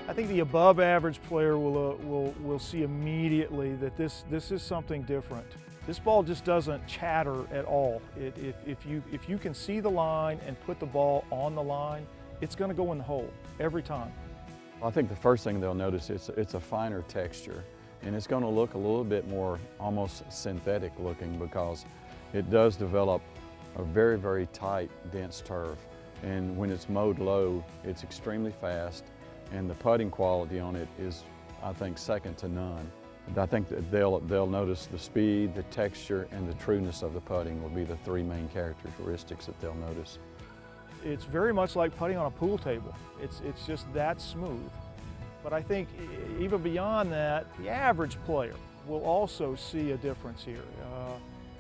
I think the above average player will see immediately that this is something different. This ball just doesn't chatter at all. If you can see the line and put the ball on the line, it's going to go in the hole every time. I think the first thing they'll notice is it's a finer texture, and it's going to look a little bit more almost synthetic looking because it does develop a very, very tight, dense turf. And when it's mowed low, it's extremely fast, and the putting quality on it is, I think, second to none. I think that they'll notice the speed, the texture, and the trueness of the putting will be the three main characteristics that they'll notice. It's very much like putting on a pool table. It's just that smooth. But I think even beyond that, the average player will also see a difference here.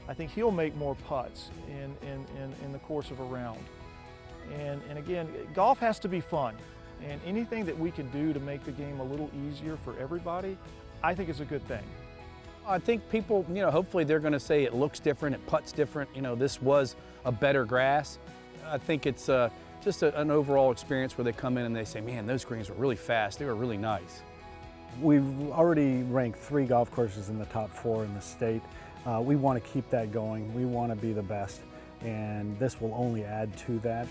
I think he'll make more putts in the course of a round. And again, golf has to be fun. And anything that we can do to make the game a little easier for everybody, I think is a good thing. I think people, hopefully they're going to say it looks different, it putts different, this was a better grass. I think it's just an overall experience where they come in and they say, man, those greens were really fast, they were really nice. We've already ranked 3 golf courses in the top 4 in the state. We want to keep that going. We want to be the best, and this will only add to that.